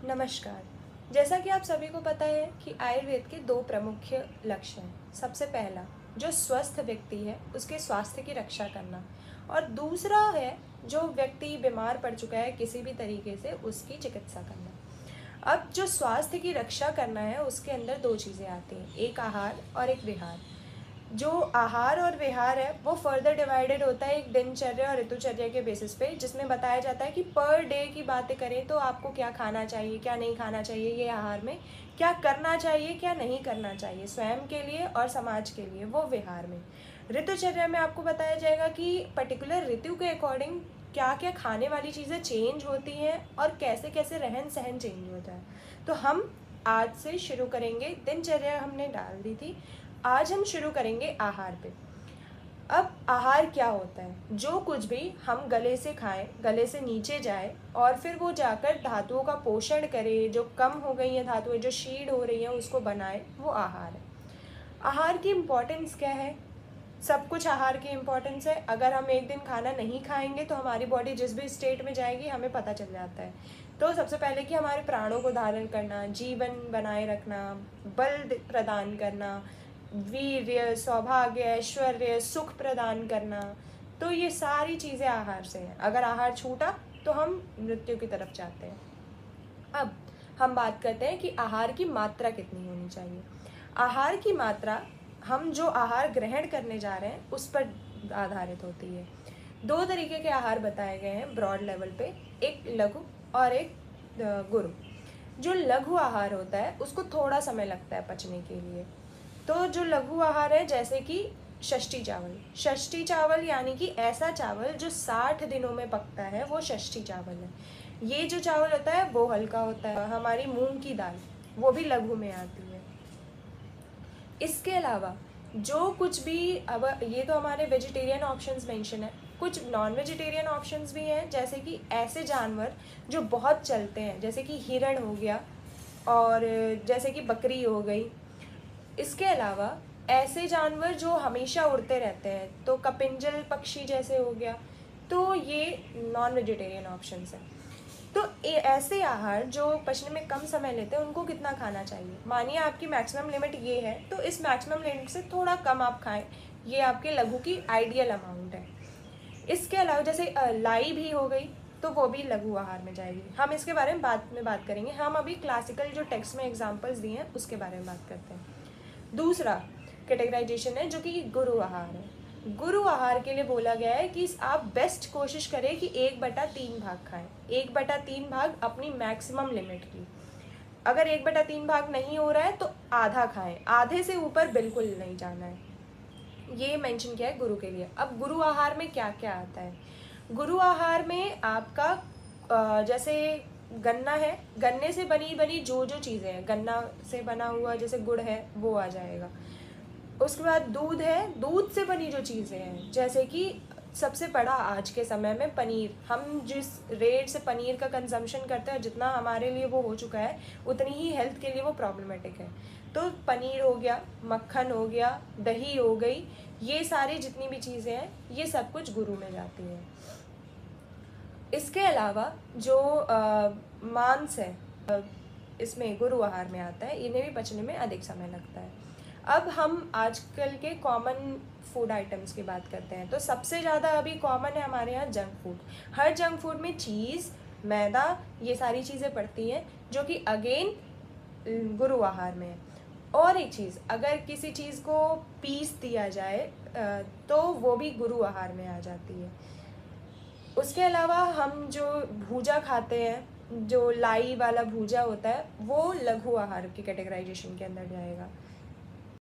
नमस्कार। जैसा कि आप सभी को पता है कि आयुर्वेद के दो प्रमुख लक्ष्य हैं। सबसे पहला, जो स्वस्थ व्यक्ति है उसके स्वास्थ्य की रक्षा करना, और दूसरा है जो व्यक्ति बीमार पड़ चुका है किसी भी तरीके से उसकी चिकित्सा करना। अब जो स्वास्थ्य की रक्षा करना है उसके अंदर दो चीज़ें आती हैं, एक आहार और एक विहार। जो आहार और विहार है वो फर्दर डिवाइडेड होता है एक दिनचर्या और ऋतुचर्या के बेसिस पे, जिसमें बताया जाता है कि पर डे की बातें करें तो आपको क्या खाना चाहिए, क्या नहीं खाना चाहिए, ये आहार में क्या करना चाहिए, क्या नहीं करना चाहिए स्वयं के लिए और समाज के लिए, वो विहार में। ऋतुचर्या में आपको बताया जाएगा कि पर्टिकुलर ऋतु के अकॉर्डिंग क्या क्या खाने वाली चीज़ें चेंज होती हैं और कैसे कैसे रहन सहन चेंज होता है। तो हम आज से शुरू करेंगे, दिनचर्या हमने डाल दी थी, आज हम शुरू करेंगे आहार पे। अब आहार क्या होता है? जो कुछ भी हम गले से खाएं, गले से नीचे जाए और फिर वो जाकर धातुओं का पोषण करे, जो कम हो गई हैं धातुएं, जो शीड हो रही हैं उसको बनाए, वो आहार है। आहार की इम्पोर्टेंस क्या है? सब कुछ आहार की इम्पोर्टेंस है। अगर हम एक दिन खाना नहीं खाएंगे तो हमारी बॉडी जिस भी स्टेट में जाएगी हमें पता चल जाता है। तो सबसे पहले कि हमारे प्राणों को धारण करना, जीवन बनाए रखना, बल प्रदान करना, वीर्य, सौभाग्य, ऐश्वर्य, सुख प्रदान करना, तो ये सारी चीज़ें आहार से हैं। अगर आहार छूटा तो हम मृत्यु की तरफ जाते हैं। अब हम बात करते हैं कि आहार की मात्रा कितनी होनी चाहिए। आहार की मात्रा हम जो आहार ग्रहण करने जा रहे हैं उस पर आधारित होती है। दो तरीके के आहार बताए गए हैं ब्रॉड लेवल पे, एक लघु और एक गुरु। जो लघु आहार होता है उसको थोड़ा समय लगता है पचने के लिए। तो जो लघु आहार है, जैसे कि षष्ठी चावल, षष्ठी चावल यानी कि ऐसा चावल जो 60 दिनों में पकता है, वो षष्ठी चावल है। ये जो चावल होता है वो हल्का होता है। हमारी मूंग की दाल, वो भी लघु में आती है। इसके अलावा जो कुछ भी, अब ये तो हमारे वेजिटेरियन ऑप्शंस मेंशन है, कुछ नॉन वेजिटेरियन ऑप्शंस भी हैं, जैसे कि ऐसे जानवर जो बहुत चलते हैं, जैसे कि हिरण हो गया और जैसे कि बकरी हो गई। इसके अलावा ऐसे जानवर जो हमेशा उड़ते रहते हैं, तो कपिंजल पक्षी जैसे हो गया, तो ये नॉन वेजिटेरियन ऑप्शंस हैं। तो ऐसे आहार जो पचने में कम समय लेते हैं उनको कितना खाना चाहिए? मानिए आपकी मैक्सिमम लिमिट ये है, तो इस मैक्सिमम लिमिट से थोड़ा कम आप खाएं, ये आपके लघु की आइडियल अमाउंट है। इसके अलावा जैसे लाई भी हो गई, तो वो भी लघु आहार में जाएगी। हम इसके बारे में बाद में बात करेंगे। हम अभी क्लासिकल जो टेक्स्ट में एग्जाम्पल्स दिए हैं उसके बारे में बात करते हैं। दूसरा कैटेगराइजेशन है जो कि गुरु आहार है। गुरु आहार के लिए बोला गया है कि आप बेस्ट कोशिश करें कि 1/3 भाग खाएं। 1/3 भाग अपनी मैक्सिमम लिमिट की। अगर 1/3 भाग नहीं हो रहा है तो आधा खाएं, आधे से ऊपर बिल्कुल नहीं जाना है। ये मेंशन किया है गुरु के लिए। अब गुरु आहार में क्या क्या आता है? गुरु आहार में आपका जैसे गन्ना है, गन्ने से बनी बनी जो जो चीज़ें हैं, गन्ना से बना हुआ जैसे गुड़ है वो आ जाएगा। उसके बाद दूध है, दूध से बनी जो चीज़ें हैं, जैसे कि सबसे बड़ा आज के समय में पनीर। हम जिस रेट से पनीर का कंजम्पशन करते हैं, जितना हमारे लिए वो हो चुका है, उतनी ही हेल्थ के लिए वो प्रॉब्लमेटिक है। तो पनीर हो गया, मक्खन हो गया, दही हो गई, ये सारी जितनी भी चीज़ें हैं ये सब कुछ गुरु में जाती हैं। इसके अलावा जो मांस है, इसमें गुरु आहार में आता है, इन्हें भी पचने में अधिक समय लगता है। अब हम आजकल के कॉमन फूड आइटम्स की बात करते हैं, तो सबसे ज़्यादा अभी कॉमन है हमारे यहाँ जंक फूड। हर जंक फूड में चीज़, मैदा, ये सारी चीज़ें पड़ती हैं, जो कि अगेन गुरु आहार में है। और एक चीज़, अगर किसी चीज़ को पीस दिया जाए तो वो भी गुरु आहार में आ जाती है। उसके अलावा हम जो भूजा खाते हैं, जो लाई वाला भूजा होता है, वो लघु आहार की कैटेगराइजेशन के अंदर जाएगा।